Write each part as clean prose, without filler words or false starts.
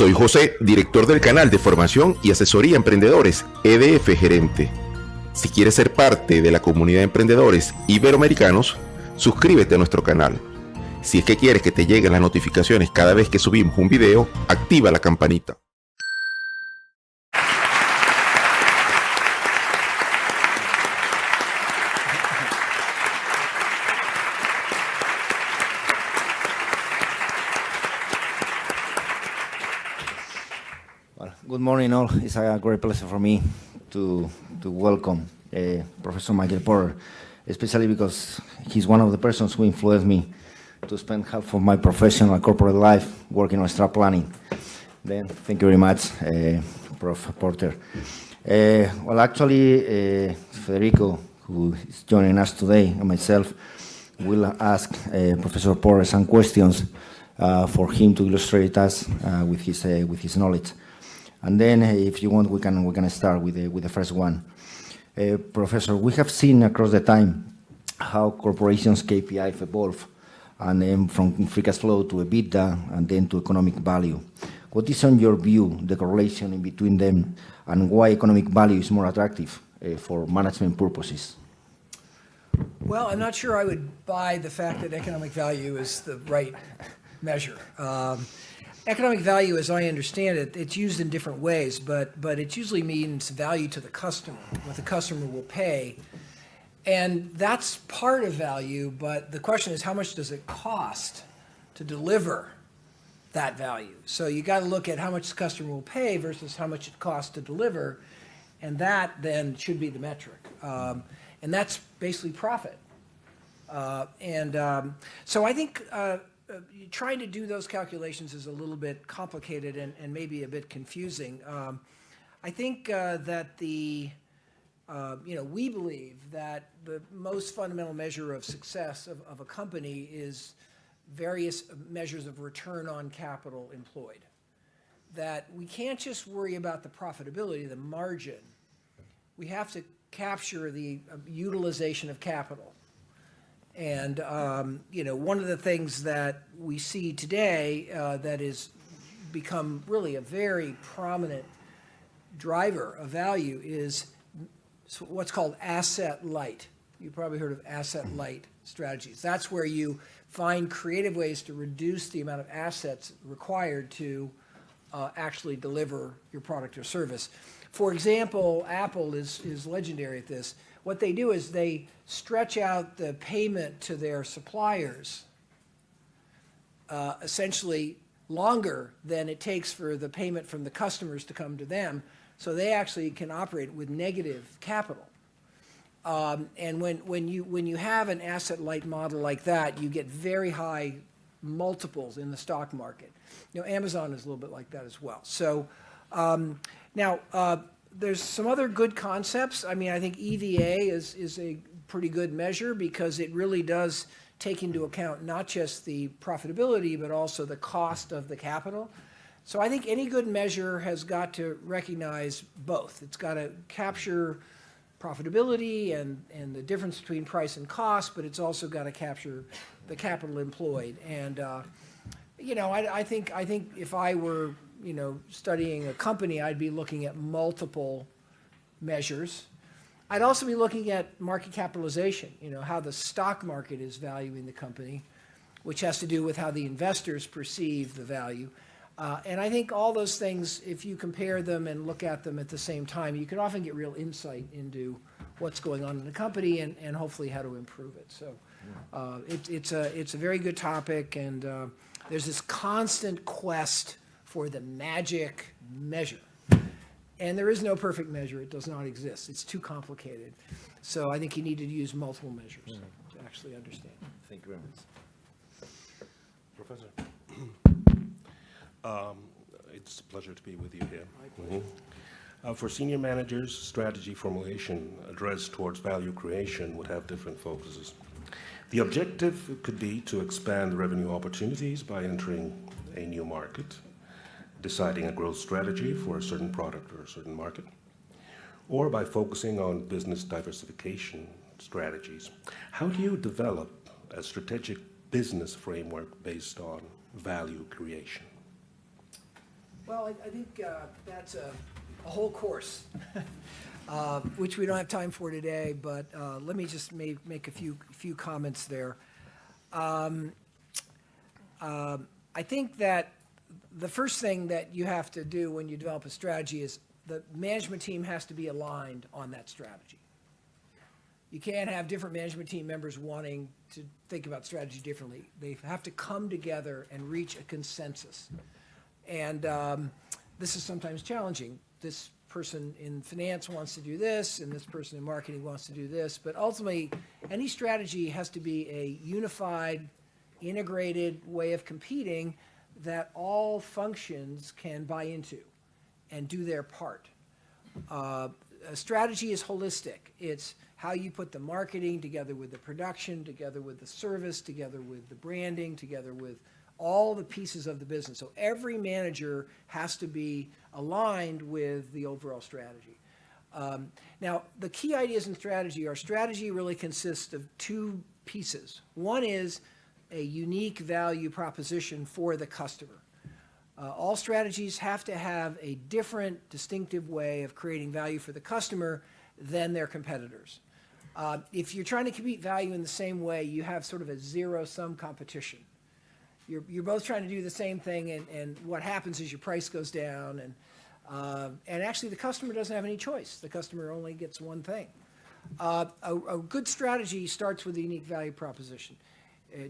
Soy José, director del canal de formación y asesoría a emprendedores, EDF Gerente. Si quieres ser parte de la comunidad de emprendedores iberoamericanos, suscríbete a nuestro canal. Si es que quieres que te lleguen las notificaciones cada vez que subimos un video, activa la campanita. Good morning, all. It's a great pleasure for me to welcome Professor Michael Porter, especially because he's one of the persons who influenced me to spend half of my professional and corporate life working on strat planning. Then, thank you very much, Prof. Porter. Well, actually, Federico, who is joining us today, and myself, will ask Professor Porter some questions for him to illustrate us with his knowledge. And then, if you want, we can start with the first one. Professor, we have seen across the time how corporations' KPIs evolve, and then from free cash flow to EBITDA, and then to economic value. What is, on your view, the correlation in between them, and why economic value is more attractive for management purposes? Well, I'm not sure I would buy the fact that economic value is the right measure. Economic value, as I understand it, it's used in different ways, but it usually means value to the customer, what the customer will pay. And that's part of value, but the question is, how much does it cost to deliver that value? So you got to look at how much the customer will pay versus how much it costs to deliver, and that then should be the metric. And that's basically profit. So I think trying to do those calculations is a little bit complicated and maybe a bit confusing. I think that we believe that the most fundamental measure of success of a company is various measures of return on capital employed. That we can't just worry about the profitability, the margin. We have to capture the utilization of capital. And, one of the things that we see today that has become really a very prominent driver of value is what's called asset light. You've probably heard of asset light strategies. That's where you find creative ways to reduce the amount of assets required to actually deliver your product or service. For example, Apple is legendary at this. What they do is they stretch out the payment to their suppliers essentially longer than it takes for the payment from the customers to come to them, so they actually can operate with negative capital. And when you have an asset-light model like that, you get very high multiples in the stock market. Amazon is a little bit like that as well. So now, there's some other good concepts. I think EVA is a pretty good measure because it really does take into account not just the profitability, but also the cost of the capital. So I think any good measure has got to recognize both. It's got to capture profitability and the difference between price and cost, but it's also got to capture the capital employed. And I think if I were studying a company, I'd be looking at multiple measures. I'd also be looking at market capitalization, how the stock market is valuing the company, which has to do with how the investors perceive the value. And I think all those things, if you compare them and look at them at the same time, you can often get real insight into what's going on in the company and hopefully how to improve it. So it's a very good topic, and there's this constant quest for the magic measure. And there is no perfect measure. It does not exist. It's too complicated. So I think you need to use multiple measures to actually understand. Thank you very much. Professor, it's a pleasure to be with you here. For senior managers, strategy formulation addressed towards value creation would have different focuses. The objective could be to expand revenue opportunities by entering a new market, deciding a growth strategy for a certain product or a certain market, or by focusing on business diversification strategies. How do you develop a strategic business framework based on value creation? Well, I think that's a whole course, which we don't have time for today, but let me just make a few comments there. I think that the first thing that you have to do when you develop a strategy is the management team has to be aligned on that strategy. You can't have different management team members wanting to think about strategy differently. They have to come together and reach a consensus. And this is sometimes challenging. This person in finance wants to do this, and this person in marketing wants to do this. But ultimately, any strategy has to be a unified, integrated way of competing that all functions can buy into and do their part. A strategy is holistic. It's how you put the marketing together with the production, together with the service, together with the branding, together with all the pieces of the business. So every manager has to be aligned with the overall strategy. Now, the key ideas in strategy really consists of two pieces. One is a unique value proposition for the customer. All strategies have to have a different, distinctive way of creating value for the customer than their competitors. If you're trying to compete value in the same way, you have sort of a zero-sum competition. You're both trying to do the same thing, and what happens is your price goes down, and actually the customer doesn't have any choice. The customer only gets one thing. A good strategy starts with a unique value proposition.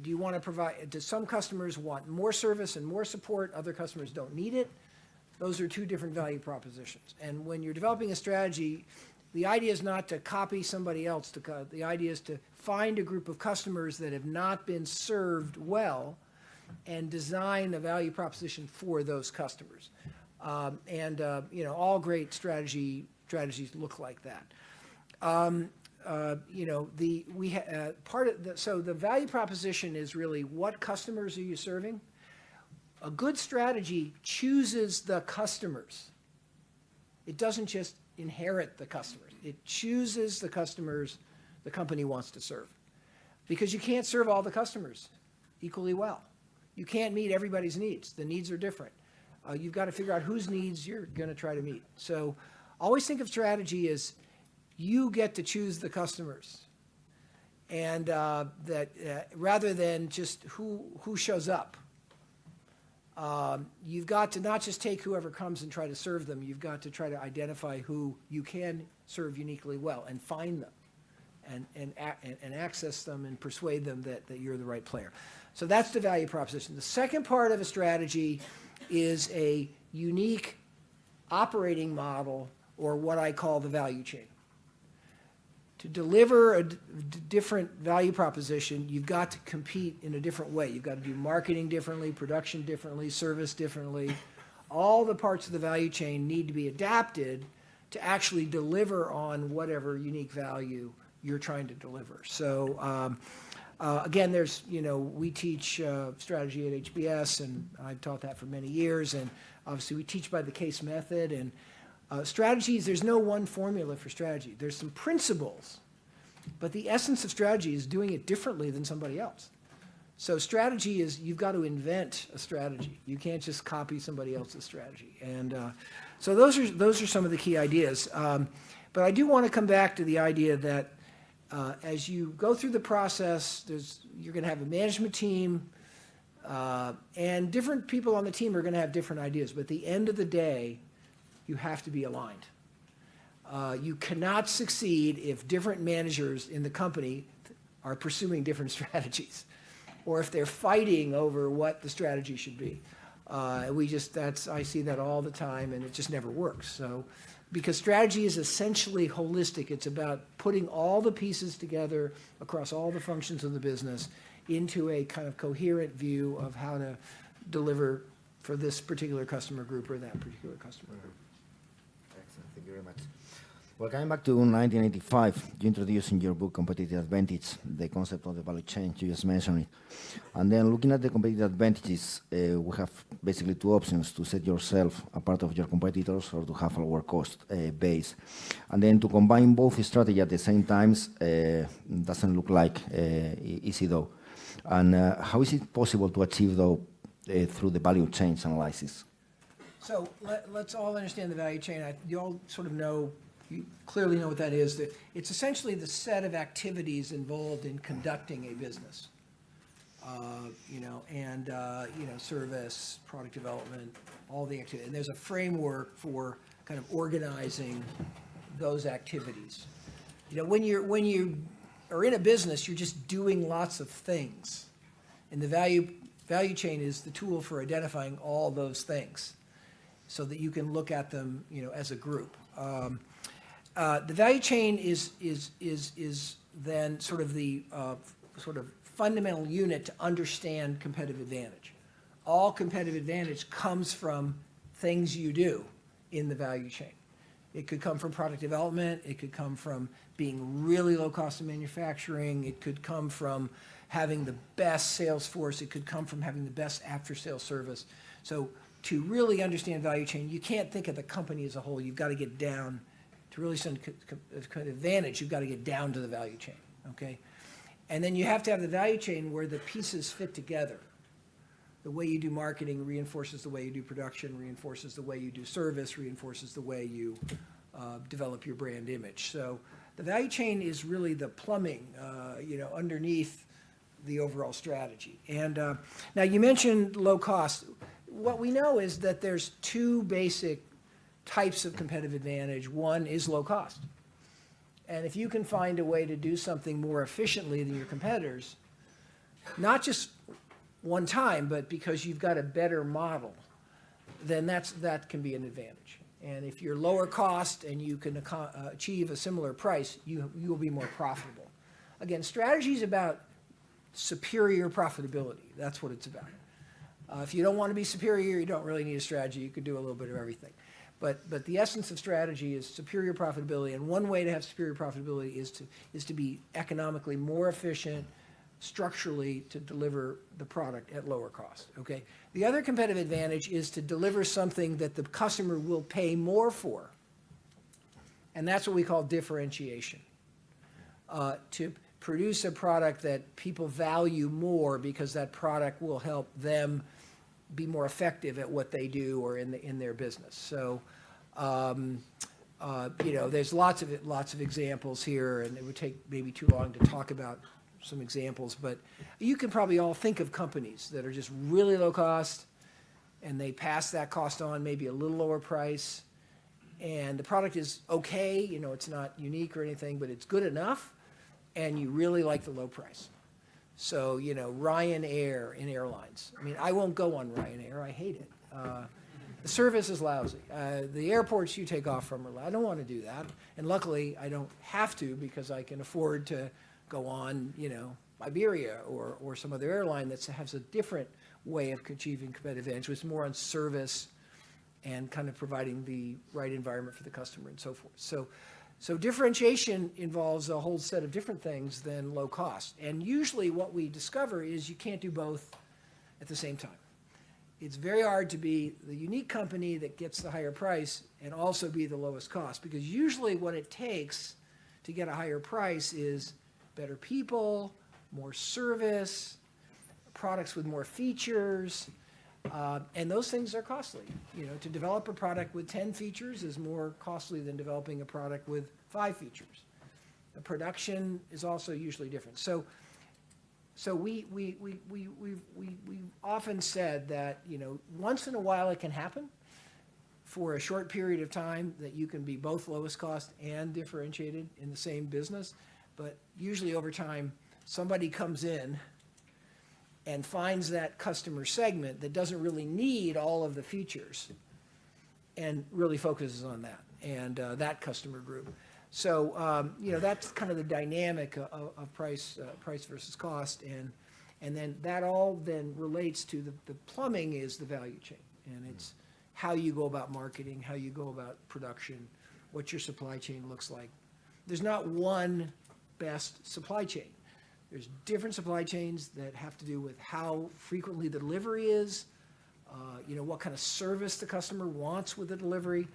Do you want to provide, do some customers want more service and more support, other customers don't need it? Those are two different value propositions. And when you're developing a strategy, the idea is not to copy somebody else. The idea is to find a group of customers that have not been served well and design a value proposition for those customers. All great strategies look like that. So the value proposition is really what customers are you serving? A good strategy chooses the customers. It doesn't just inherit the customers. It chooses the customers the company wants to serve. Because you can't serve all the customers equally well. You can't meet everybody's needs. The needs are different. You've got to figure out whose needs you're going to try to meet. So always think of strategy as you get to choose the customers, and rather than just who shows up. You've got to not just take whoever comes and try to serve them. You've got to try to identify who you can serve uniquely well and find them and access them and persuade them that you're the right player. So that's the value proposition. The second part of a strategy is a unique operating model, or what I call the value chain. To deliver a different value proposition, you've got to compete in a different way. You've got to do marketing differently, production differently, service differently. All the parts of the value chain need to be adapted to actually deliver on whatever unique value you're trying to deliver. So again, we teach strategy at HBS, and I've taught that for many years, and obviously we teach by the case method, and strategies, there's no one formula for strategy. There's some principles, but the essence of strategy is doing it differently than somebody else. So strategy is, you've got to invent a strategy. You can't just copy somebody else's strategy. And so those are some of the key ideas. But I do want to come back to the idea that as you go through the process, you're going to have a management team, and different people on the team are going to have different ideas. But at the end of the day, you have to be aligned. You cannot succeed if different managers in the company are pursuing different strategies, or if they're fighting over what the strategy should be. I see that all the time, and it just never works. So, because strategy is essentially holistic. It's about putting all the pieces together across all the functions of the business into a kind of coherent view of how to deliver for this particular customer group or that particular customer group. Excellent, thank you very much. Well, coming back to 1985, you introduced in your book Competitive Advantage the concept of the value chain. You just mentioned it. And then looking at the competitive advantages, we have basically two options: to set yourself apart of your competitors, or to have a lower cost base. And then to combine both strategy at the same time doesn't look like easy though. And how is it possible to achieve though through the value chain analysis? So let's all understand the value chain. You all sort of know, you clearly know what that is. That it's essentially the set of activities involved in conducting a business. Service, product development, all the activity. And there's a framework for kind of organizing those activities. When you are in a business, you're just doing lots of things. And the value chain is the tool for identifying all those things so that you can look at them, as a group. The value chain is then sort of the fundamental unit to understand competitive advantage. All competitive advantage comes from things you do in the value chain. It could come from product development. It could come from being really low cost in manufacturing. It could come from having the best sales force. It could come from having the best after-sales service. So to really understand value chain, you can't think of the company as a whole. You've got to get down to really understand competitive advantage. You've got to get down to the value chain, okay? And then you have to have the value chain where the pieces fit together. The way you do marketing reinforces the way you do production, reinforces the way you do service, reinforces the way you develop your brand image. So the value chain is really the plumbing, underneath the overall strategy. And now you mentioned low cost. What we know is that there's two basic types of competitive advantage. One is low cost. And if you can find a way to do something more efficiently than your competitors, not just one time, but because you've got a better model, then that can be an advantage. And if you're lower cost and you can achieve a similar price, you will be more profitable. Again, strategy is about superior profitability. That's what it's about. If you don't want to be superior, you don't really need a strategy. You could do a little bit of everything. But the essence of strategy is superior profitability, and one way to have superior profitability is to be economically more efficient, structurally, to deliver the product at lower cost, okay? The other competitive advantage is to deliver something that the customer will pay more for, and that's what we call differentiation. To produce a product that people value more because that product will help them be more effective at what they do or in their business. So, there's lots of examples here, and it would take maybe too long to talk about some examples, but you can probably all think of companies that are just really low cost, and they pass that cost on, maybe a little lower price, and the product is okay, it's not unique or anything, but it's good enough, and you really like the low price. So, Ryanair in airlines. I mean, I won't go on Ryanair. I hate it. The service is lousy. The airports you take off from are lousy. I don't want to do that. And luckily, I don't have to because I can afford to go on, Iberia or some other airline that has a different way of achieving competitive advantage, which is more on service and kind of providing the right environment for the customer and so forth. So differentiation involves a whole set of different things than low cost. And usually what we discover is you can't do both at the same time. It's very hard to be the unique company that gets the higher price and also be the lowest cost, because usually what it takes to get a higher price is better people, more service, products with more features, and those things are costly. To develop a product with 10 features is more costly than developing a product with 5 features. The production is also usually different. So we've often said that, once in a while it can happen for a short period of time that you can be both lowest cost and differentiated in the same business, but usually over time somebody comes in and finds that customer segment that doesn't really need all of the features and really focuses on that and that customer group. So, that's kind of the dynamic of price versus cost. And then that all then relates to the plumbing is the value chain. And it's how you go about marketing, how you go about production, what your supply chain looks like. There's not one best supply chain. There's different supply chains that have to do with how frequently the delivery is, what kind of service the customer wants with the delivery.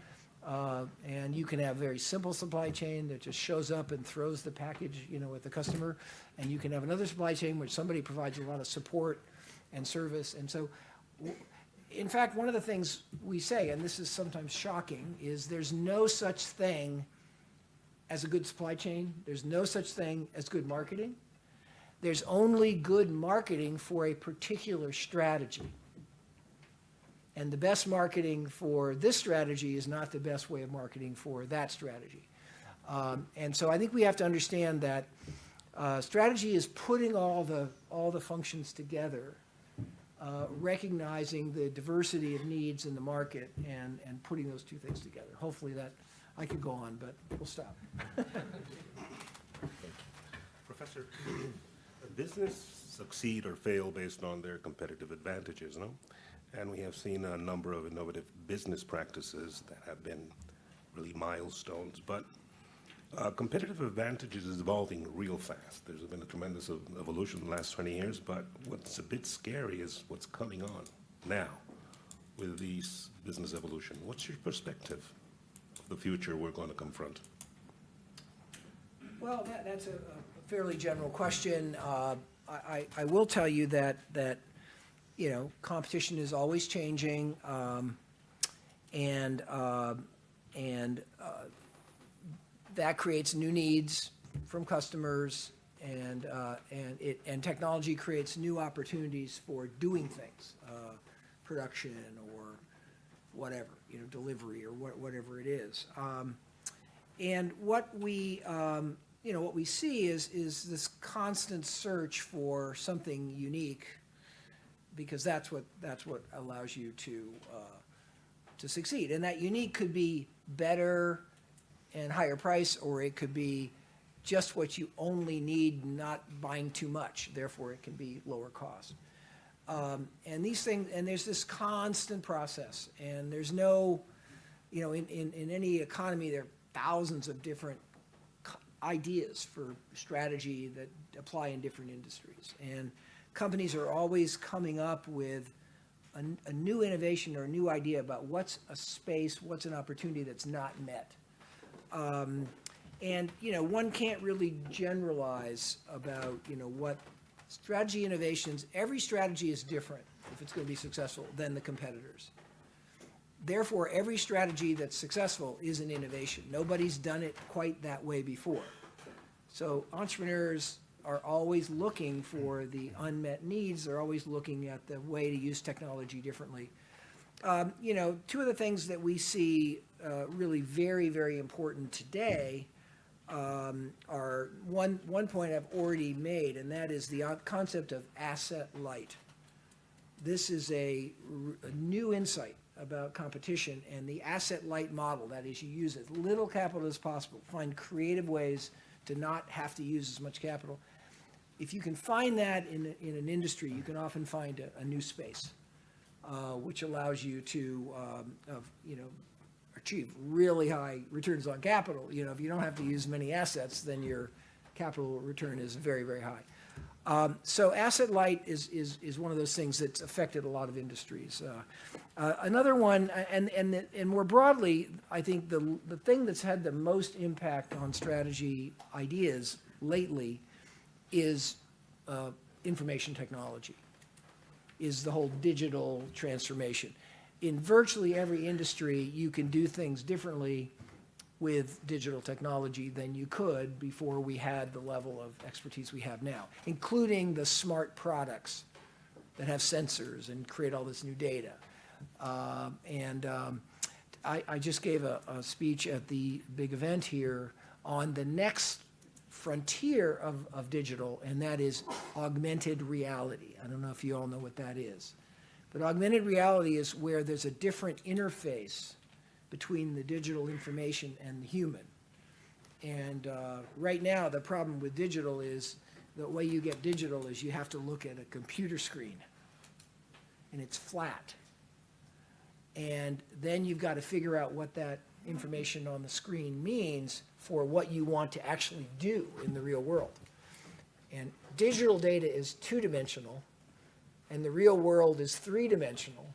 And you can have a very simple supply chain that just shows up and throws the package, with the customer. And you can have another supply chain which somebody provides a lot of support and service. And so in fact, one of the things we say, and this is sometimes shocking, is there's no such thing as a good supply chain. There's no such thing as good marketing. There's only good marketing for a particular strategy. And the best marketing for this strategy is not the best way of marketing for that strategy. And so I think we have to understand that strategy is putting all the functions together, recognizing the diversity of needs in the market and putting those two things together. Hopefully that, I could go on, but we'll stop. Professor, business succeed or fail based on their competitive advantages, no? And we have seen a number of innovative business practices that have been really milestones, but competitive advantages is evolving real fast. There's been a tremendous evolution in the last 20 years, but what's a bit scary is what's coming on now with these business evolution. What's your perspective of the future we're going to confront? Well, that's a fairly general question. I will tell you that you know, competition is always changing, and that creates new needs from customers, and technology creates new opportunities for doing things, production or whatever, you know, delivery or whatever it is. And what we you know, what we see is this constant search for something unique, because that's what allows you to succeed. And that unique could be better and higher price, or it could be just what you only need, not buying too much. Therefore, it can be lower cost. And these things, and there's this constant process, and there's no, you know, in any economy, there are thousands of different ideas for strategy that apply in different industries. And companies are always coming up with a new innovation or a new idea about what's a space, what's an opportunity that's not met. And, you know, one can't really generalize about, you know, what strategy innovations, every strategy is different, if it's going to be successful, than the competitors. Therefore, every strategy that's successful is an innovation. Nobody's done it quite that way before. So entrepreneurs are always looking for the unmet needs. They're always looking at the way to use technology differently. You know, two of the things that we see really very, very important today are one point I've already made, and that is the concept of asset light. This is a new insight about competition, and the asset light model, that is, you use as little capital as possible, find creative ways to not have to use as much capital. If you can find that in an industry, you can often find a new space, which allows you to, you know, achieve really high returns on capital. You know, if you don't have to use many assets, then your capital return is very, very high. So asset light is one of those things that's affected a lot of industries. Another one, and more broadly, I think the thing that's had the most impact on strategy ideas lately is information technology, is the whole digital transformation. In virtually every industry, you can do things differently with digital technology than you could before we had the level of expertise we have now, including the smart products that have sensors and create all this new data. I just gave a speech at the big event here on the next frontier of digital, and that is augmented reality. I don't know if you all know what that is. But augmented reality is where there's a different interface between the digital information and the human. And right now, the problem with digital is the way you get digital is you have to look at a computer screen, and it's flat. And then you've got to figure out what that information on the screen means for what you want to actually do in the real world. And digital data is two-dimensional, and the real world is three-dimensional.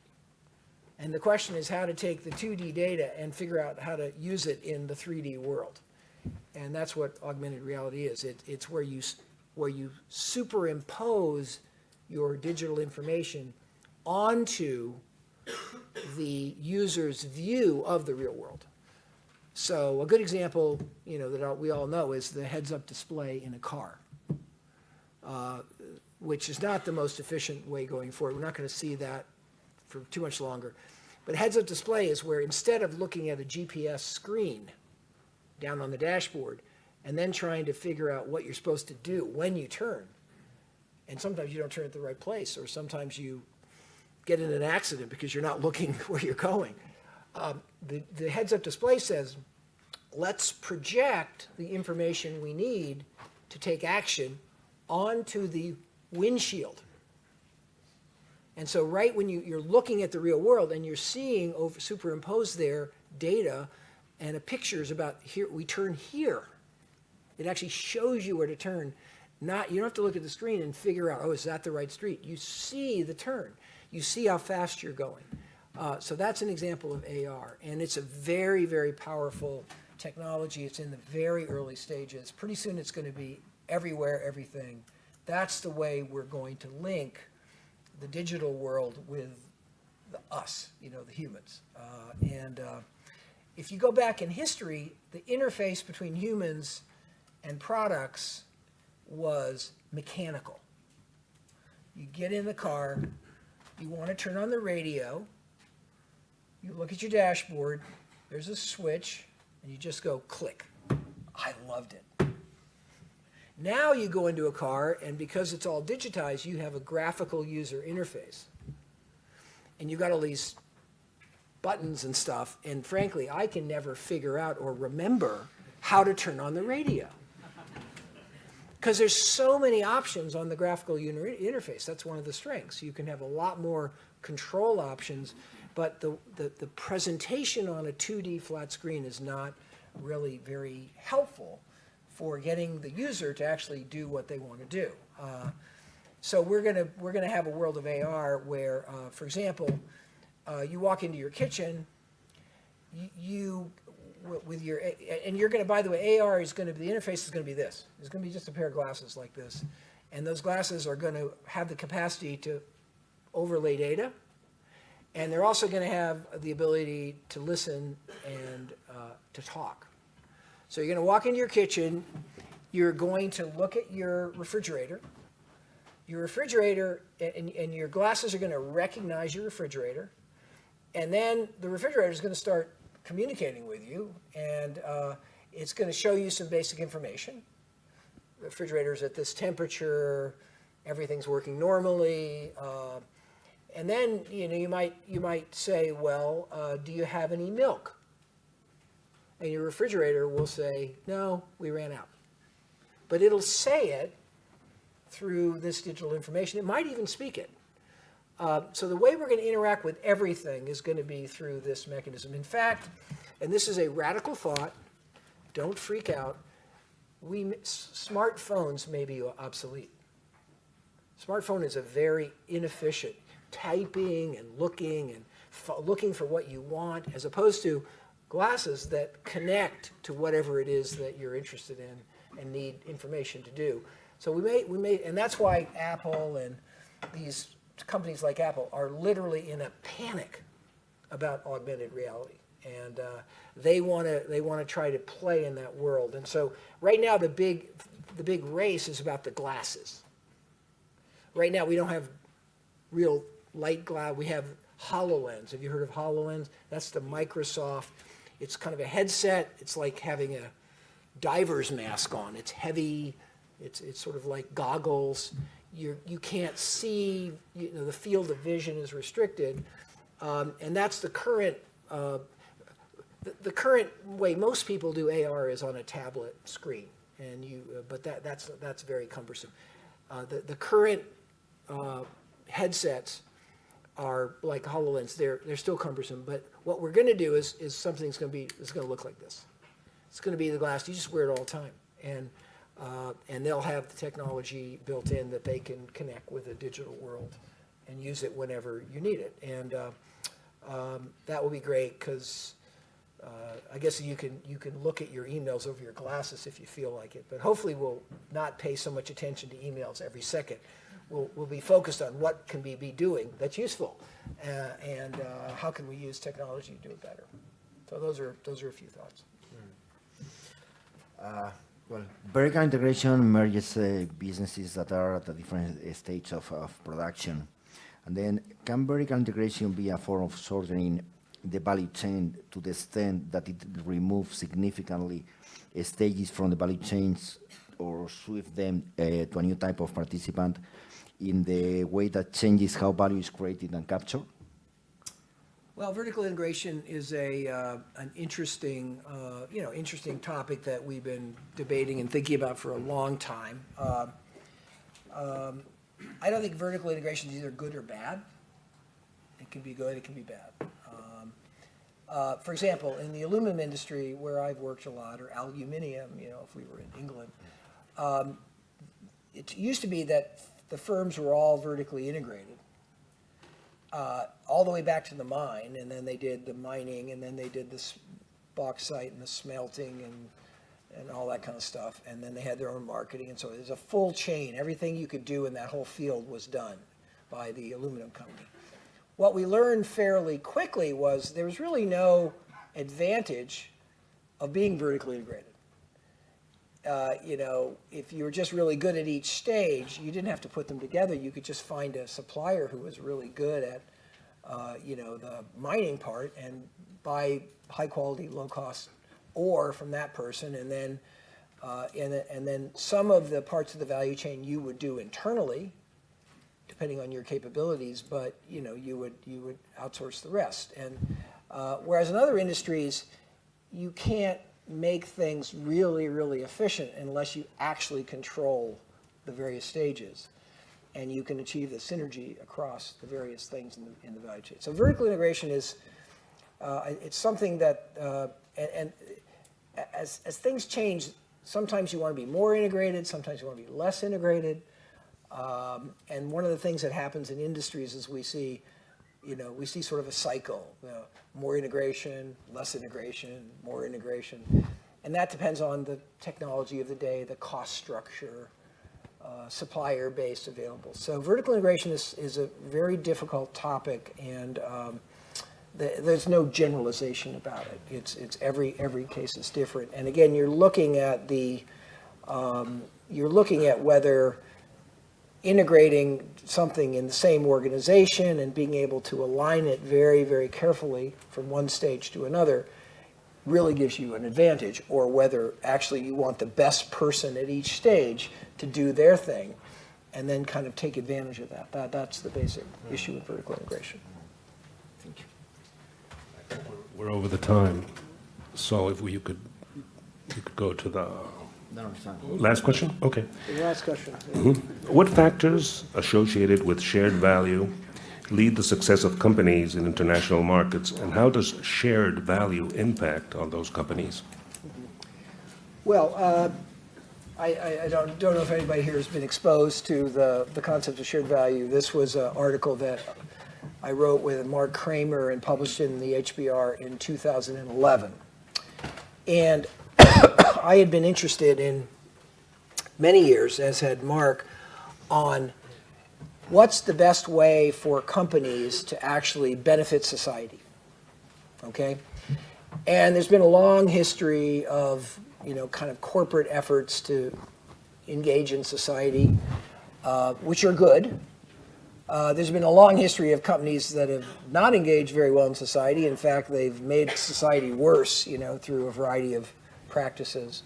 And the question is how to take the 2D data and figure out how to use it in the 3D world. And that's what augmented reality is. It's where you superimpose your digital information onto the user's view of the real world. So a good example, that we all know is the heads-up display in a car, which is not the most efficient way going forward. We're not going to see that for too much longer. But heads-up display is where instead of looking at a GPS screen down on the dashboard and then trying to figure out what you're supposed to do when you turn, and sometimes you don't turn at the right place, or sometimes you get in an accident because you're not looking where you're going. The heads-up display says, let's project the information we need to take action onto the windshield. And so right when you're looking at the real world and you're seeing superimposed there data and a pictures about here, we turn here. It actually shows you where to turn. You don't have to look at the screen and figure out, is that the right street? You see the turn. You see how fast you're going. So that's an example of AR. And it's a very, very powerful technology. It's in the very early stages. Pretty soon it's going to be everywhere, everything. That's the way we're going to link the digital world with us, the humans. If you go back in history, the interface between humans and products was mechanical. You get in the car, you want to turn on the radio, you look at your dashboard, there's a switch, and you just go click. I loved it. Now you go into a car, and because it's all digitized, you have a graphical user interface. And you've got all these buttons and stuff, and frankly, I can never figure out or remember how to turn on the radio. Because there's so many options on the graphical interface. That's one of the strengths. You can have a lot more control options, but the presentation on a 2D flat screen is not really very helpful for getting the user to actually do what they want to do. So we're gonna have a world of AR where, for example, you walk into your kitchen, with your, and you're going to, by the way, AR is going to be, the interface is going to be this. It's going to be just a pair of glasses like this. And those glasses are going to have the capacity to overlay data. And they're also going to have the ability to listen and to talk. So you're going to walk into your kitchen. You're going to look at your refrigerator. Your refrigerator, and your glasses are going to recognize your refrigerator. And then the refrigerator is going to start communicating with you, and it's going to show you some basic information. The refrigerator's at this temperature, everything's working normally, and then you might say, well, do you have any milk? And your refrigerator will say, no, we ran out. But it'll say it through this digital information. It might even speak it. So the way we're going to interact with everything is going to be through this mechanism. In fact, and this is a radical thought, don't freak out, smartphones may be obsolete. Smartphone is a very inefficient typing and looking for what you want, as opposed to glasses that connect to whatever it is that you're interested in and need information to do. So we may, and that's why Apple and these companies like Apple are literally in a panic about augmented reality, and they want to try to play in that world. And so right now the big race is about the glasses. Right now we don't have real light glass. We have HoloLens. Have you heard of HoloLens? That's the Microsoft. It's kind of a headset. It's like having a diver's mask on. It's heavy. It's sort of like goggles. You can't see, the field of vision is restricted, and that's the current way most people do AR is on a tablet screen, and but that's very cumbersome. The current headsets are like HoloLens. They're still cumbersome, but what we're going to do is something's going to look like this. It's going to be the glass. You just wear it all the time, and they'll have the technology built in that they can connect with the digital world and use it whenever you need it. And that will be great because I guess you can look at your emails over your glasses if you feel like it. But hopefully we'll not pay so much attention to emails every second. will be focused on what can we be doing that's useful, and how can we use technology to do it better. So those are a few thoughts. Well, vertical integration merges businesses that are at a different stage of production. And then, can vertical integration be a form of shortening the value chain to the extent that it removes significantly stages from the value chains or shift them to a new type of participant in the way that changes how value is created and captured? Well, vertical integration is an interesting, interesting topic that we've been debating and thinking about for a long time. I don't think vertical integration is either good or bad. It can be good, it can be bad. For example, in the aluminum industry, where I've worked a lot, or aluminium, if we were in England, it used to be that the firms were all vertically integrated, all the way back to the mine, and then they did the mining, and then they did this bauxite and the smelting and all that kind of stuff, and then they had their own marketing, and so there's a full chain. Everything you could do in that whole field was done by the aluminum company. What we learned fairly quickly was there was really no advantage of being vertically integrated. If you were just really good at each stage, you didn't have to put them together. You could just find a supplier who was really good at, the mining part and buy high quality, low cost ore from that person, and then some of the parts of the value chain you would do internally, depending on your capabilities, but you would outsource the rest. And whereas in other industries, you can't make things really, really efficient unless you actually control the various stages, and you can achieve the synergy across the various things in the value chain. So vertical integration is it's something that and as things change, sometimes you want to be more integrated, sometimes you want to be less integrated. And one of the things that happens in industries is we see sort of a cycle, more integration, less integration, more integration. And that depends on the technology of the day, the cost structure, supplier base available. So vertical integration is a very difficult topic, and there's no generalization about it. It's every case is different. And again, you're looking at whether integrating something in the same organization and being able to align it very, very carefully from one stage to another really gives you an advantage, or whether actually you want the best person at each stage to do their thing and then kind of take advantage of that. That's the basic issue with vertical integration. Thank you. We're over the time, so if you could go to the last question? Okay. The last question. What factors associated with shared value lead the success of companies in international markets, and how does shared value impact on those companies? Well, I don't know if anybody here has been exposed to the concept of shared value. This was an article that I wrote with Mark Kramer and published in the HBR in 2011. And I had been interested in many years, as had Mark, on what's the best way for companies to actually benefit society, okay? And there's been a long history of, kind of corporate efforts to engage in society, which are good. There's been a long history of companies that have not engaged very well in society. In fact, they've made society worse, through a variety of practices.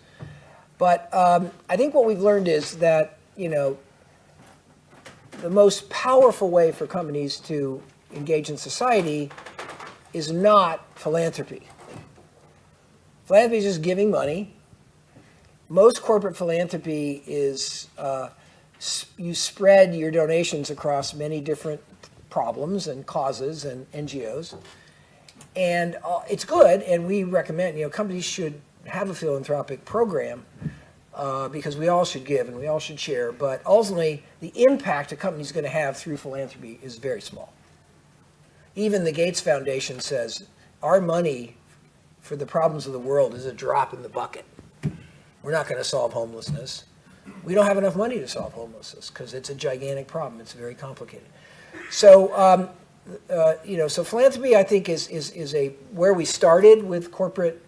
But I think what we've learned is that, the most powerful way for companies to engage in society is not philanthropy. Philanthropy is just giving money. Most corporate philanthropy is you spread your donations across many different problems and causes and NGOs. And it's good, and we recommend, companies should have a philanthropic program because we all should give and we all should share. But ultimately, the impact a company is going to have through philanthropy is very small. Even the Gates Foundation says our money for the problems of the world is a drop in the bucket. We're not going to solve homelessness. We don't have enough money to solve homelessness because it's a gigantic problem. It's very complicated. So, so philanthropy, I think, is where we started with corporate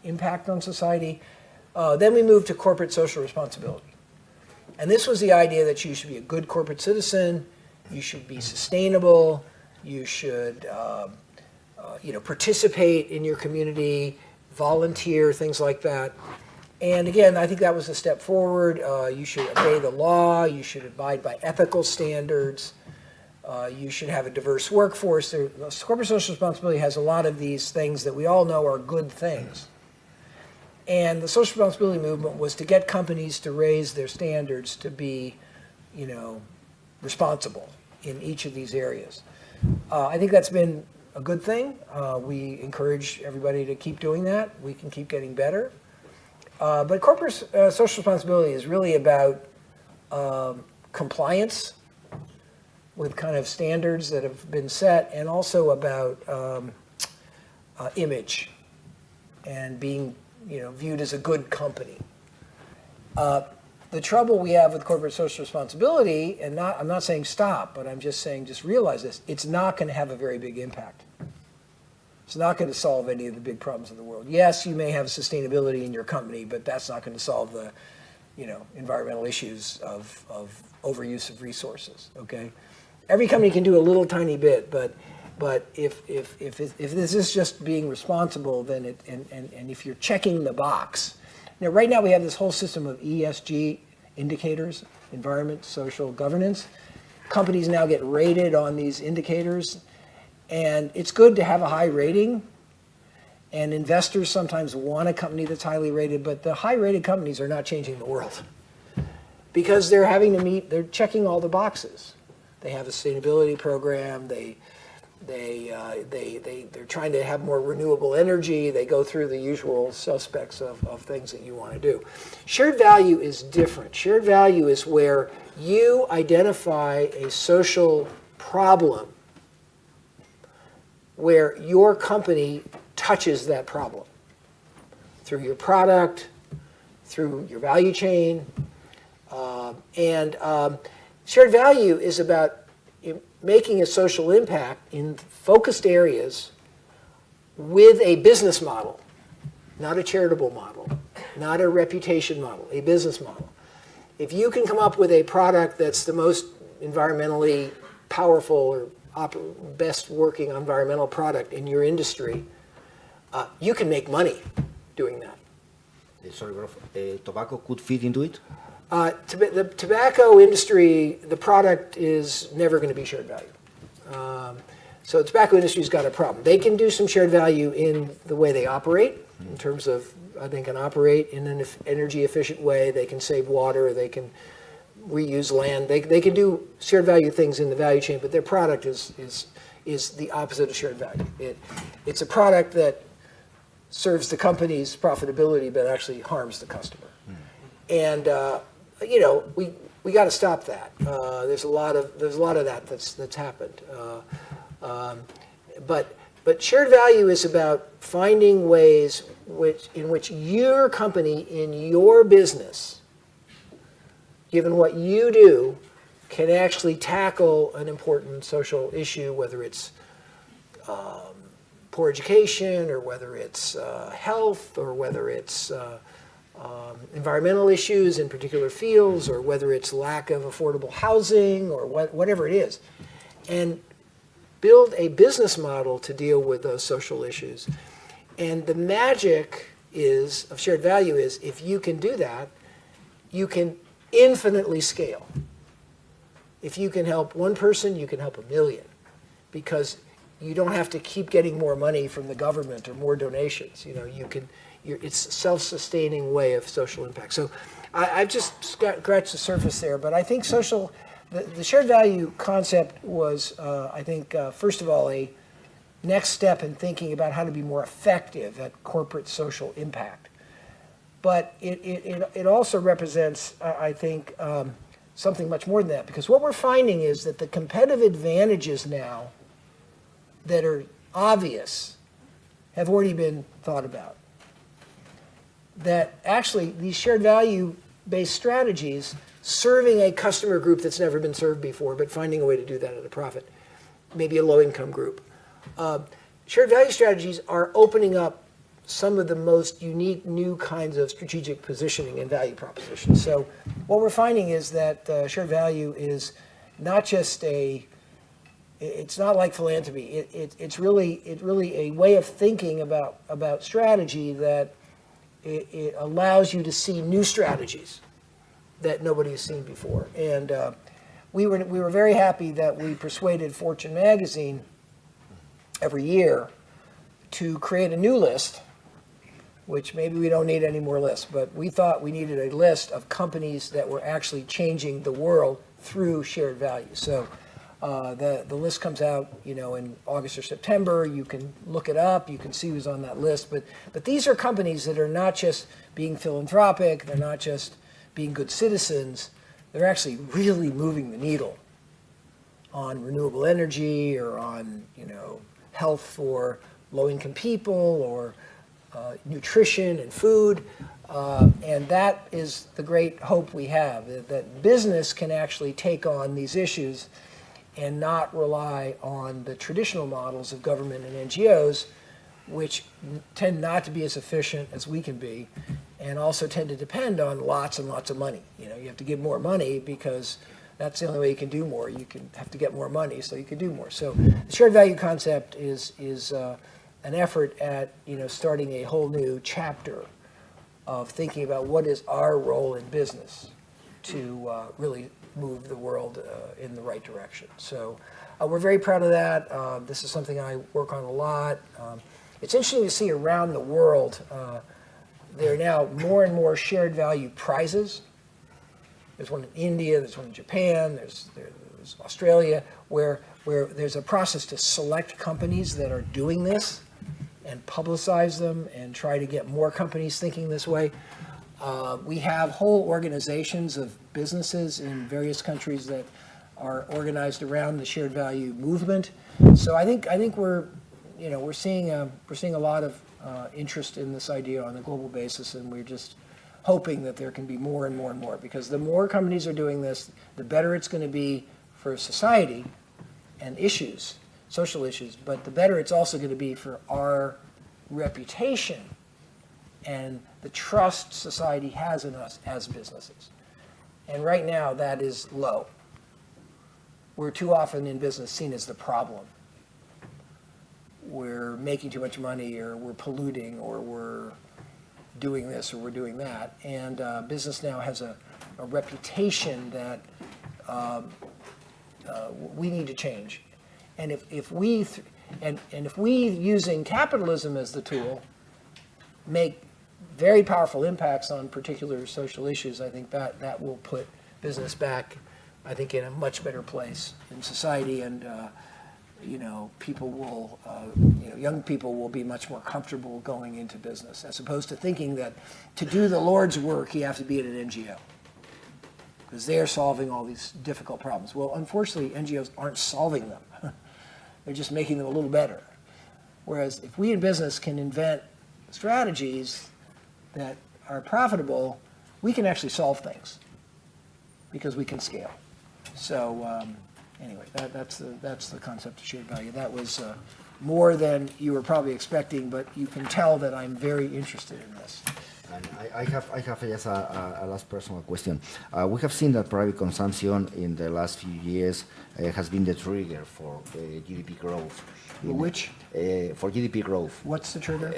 impact on society. Then we moved to corporate social responsibility. And this was the idea that you should be a good corporate citizen, you should be sustainable, you should participate in your community, volunteer, things like that. And again, I think that was a step forward. You should obey the law, you should abide by ethical standards, you should have a diverse workforce. Corporate social responsibility has a lot of these things that we all know are good things. And the social responsibility movement was to get companies to raise their standards to be, responsible in each of these areas. I think that's been a good thing. We encourage everybody to keep doing that. We can keep getting better. But corporate social responsibility is really about compliance with kind of standards that have been set, and also about image and being viewed as a good company. The trouble we have with corporate social responsibility, and I'm not saying stop, but I'm just saying just realize this, it's not going to have a very big impact. It's not going to solve any of the big problems of the world. Yes, you may have sustainability in your company, but that's not going to solve the environmental issues of overuse of resources, okay? Every company can do a little tiny bit, but if this is just being responsible, then and if you're checking the box. Now, right now we have this whole system of ESG indicators, environment, social, governance. Companies now get rated on these indicators, and it's good to have a high rating, and investors sometimes want a company that's highly rated, but the high-rated companies are not changing the world because they're checking all the boxes. They have a sustainability program, they're trying to have more renewable energy. They go through the usual suspects of things that you want to do. Shared value is different. Shared value is where you identify a social problem where your company touches that problem through your product, through your value chain. Shared value is about making a social impact in focused areas with a business model, not a charitable model, not a reputation model, a business model. If you can come up with a product that's the most environmentally powerful or best working environmental product in your industry, you can make money doing that. Sorry, tobacco could fit into it? The tobacco industry, the product is never going to be shared value. So the tobacco industry's got a problem. They can do some shared value in the way they operate, in terms of, I think, can operate in an energy efficient way. They can save water. They can reuse land. They can do shared value things in the value chain, but their product is the opposite of shared value. It's a product that serves the company's profitability, but actually harms the customer. And we got to stop that. There's a lot of that that's happened. But shared value is about finding ways in which your company in your business, given what you do, can actually tackle an important social issue, whether it's poor education, or whether it's health, or whether it's environmental issues in particular fields, or whether it's lack of affordable housing, or whatever it is, and build a business model to deal with those social issues. And the magic of shared value is, if you can do that, you can infinitely scale. If you can help one person, you can help 1 million, because you don't have to keep getting more money from the government or more donations. It's a self-sustaining way of social impact. So I've just scratched the surface there, but I think the shared value concept was, I think, first of all, a next step in thinking about how to be more effective at corporate social impact. But it also represents, I think, something much more than that, because what we're finding is that the competitive advantages now that are obvious have already been thought about. That actually these shared value value-based strategies serving a customer group that's never been served before, but finding a way to do that at a profit, maybe a low-income group. Shared value strategies are opening up some of the most unique new kinds of strategic positioning and value propositions. So what we're finding is that shared value is not just it's not like philanthropy. It's really a way of thinking about strategy that it allows you to see new strategies that nobody has seen before. And we were very happy that we persuaded Fortune magazine every year to create a new list, which maybe we don't need any more lists, but we thought we needed a list of companies that were actually changing the world through shared value. So the list comes out, in August or September. You can look it up. You can see who's on that list. But these are companies that are not just being philanthropic. They're not just being good citizens. They're actually really moving the needle on renewable energy or on, health for low-income people or nutrition and food. And that is the great hope we have, that business can actually take on these issues and not rely on the traditional models of government and NGOs, which tend not to be as efficient as we can be, and also tend to depend on lots and lots of money. You have to give more money because that's the only way you can do more. You have to get more money so you can do more. So the shared value concept is an effort at starting a whole new chapter of thinking about what is our role in business to really move the world in the right direction. So we're very proud of that. This is something I work on a lot. It's interesting to see around the world, there are now more and more shared value prizes. There's one in India, there's one in Japan, there's Australia, where there's a process to select companies that are doing this and publicize them and try to get more companies thinking this way. We have whole organizations of businesses in various countries that are organized around the shared value movement. So I think we're seeing a lot of interest in this idea on a global basis, and we're just hoping that there can be more and more and more, because the more companies are doing this, the better it's going to be for society and issues, social issues, but the better it's also going to be for our reputation and the trust society has in us as businesses. And right now that is low. We're too often in business seen as the problem. We're making too much money, or we're polluting, or we're doing this or we're doing that. And business now has a reputation that we need to change. And if we using capitalism as the tool make very powerful impacts on particular social issues, I think that will put business back, I think, in a much better place in society, and people will, young people will be much more comfortable going into business, as opposed to thinking that to do the Lord's work you have to be at an NGO because they're solving all these difficult problems. Well, unfortunately, NGOs aren't solving them. They're just making them a little better. Whereas if we in business can invent strategies that are profitable, we can actually solve things because we can scale. So anyway, that's the concept of shared value. That was more than you were probably expecting, but you can tell that I'm very interested in this. And I have just a last personal question. We have seen that private consumption in the last few years has been the trigger for GDP growth. Which? For GDP growth. What's the trigger?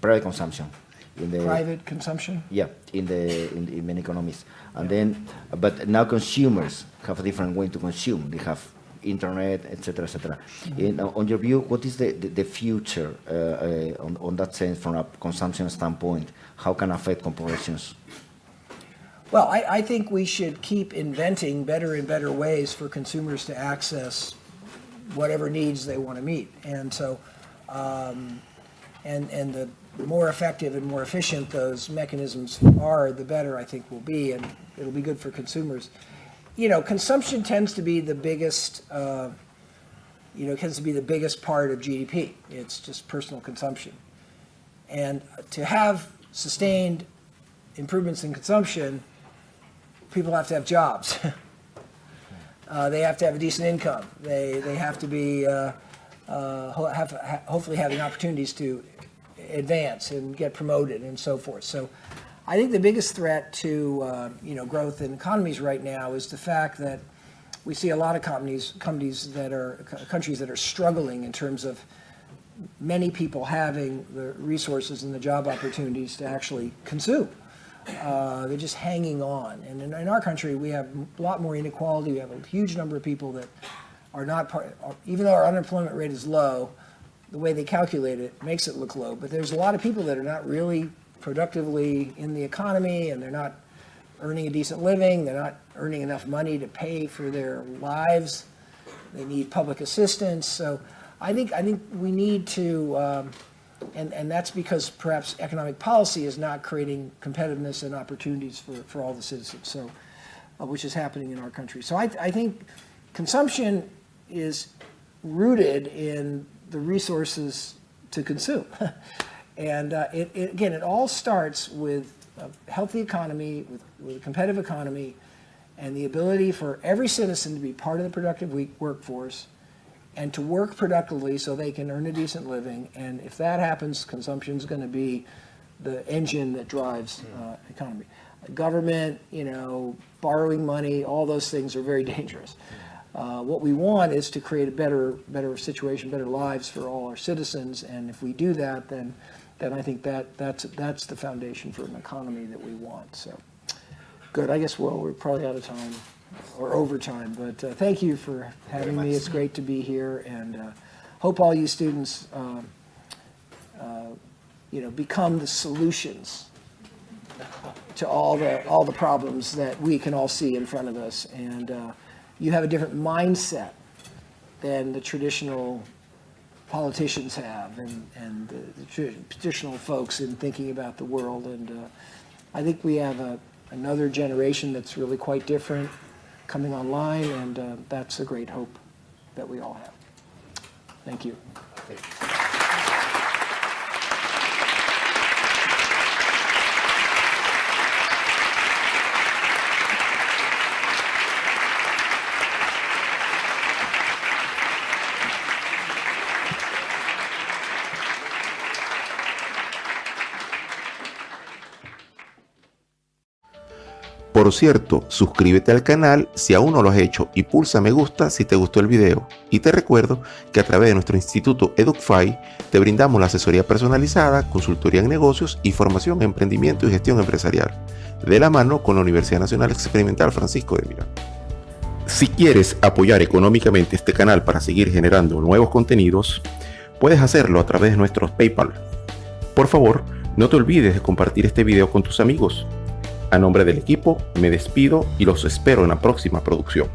Private consumption. Private consumption? Yeah, in many economies. And then, but now consumers have a different way to consume. They have internet, etc., etc. On your view, what is the future on that sense from a consumption standpoint? How can affect corporations? Well, I think we should keep inventing better and better ways for consumers to access whatever needs they want to meet. And so, and the more effective and more efficient those mechanisms are, the better I think will be, and it'll be good for consumers. Consumption tends to be the biggest, part of GDP. It's just personal consumption. And to have sustained improvements in consumption, people have to have jobs. They have to have a decent income. They have to be hopefully having opportunities to advance and get promoted and so forth. So I think the biggest threat to growth in economies right now is the fact that we see a lot of countries that are struggling in terms of many people having the resources and the job opportunities to actually consume. They're just hanging on. And in our country, we have a lot more inequality. We have a huge number of people that are not even though our unemployment rate is low, the way they calculate it makes it look low. But there's a lot of people that are not really productively in the economy, and they're not earning a decent living. They're not earning enough money to pay for their lives. They need public assistance. So I think we need to, and that's because perhaps economic policy is not creating competitiveness and opportunities for all the citizens. So, which is happening in our country. So I think consumption is rooted in the resources to consume. And it all starts with a healthy economy, with a competitive economy, and the ability for every citizen to be part of the productive workforce and to work productively so they can earn a decent living. And if that happens, consumption is going to be the engine that drives economy. Government, borrowing money, all those things are very dangerous. What we want is to create a better situation, better lives for all our citizens. And if we do that, then I think that's the foundation for an economy that we want. So, good. I guess we're probably out of time or over time, but thank you for having me. It's great to be here, and hope all you students, become the solutions to all the problems that we can all see in front of us, and you have a different mindset than the traditional politicians have, and the traditional folks in thinking about the world. And I think we have another generation that's really quite different coming online, and that's a great hope that we all have. Thank you. Por cierto, suscríbete al canal si aún no lo has hecho y pulsa me gusta si te gustó el video. Y te recuerdo que a través de nuestro Instituto EducFi te brindamos la asesoría personalizada, consultoría en negocios y formación en emprendimiento y gestión empresarial, de la mano con la Universidad Nacional Experimental Francisco de Miranda. Si quieres apoyar económicamente este canal para seguir generando nuevos contenidos, puedes hacerlo a través de nuestros PayPal. Por favor, no te olvides de compartir este video con tus amigos. A nombre del equipo, me despido y los espero en la próxima producción.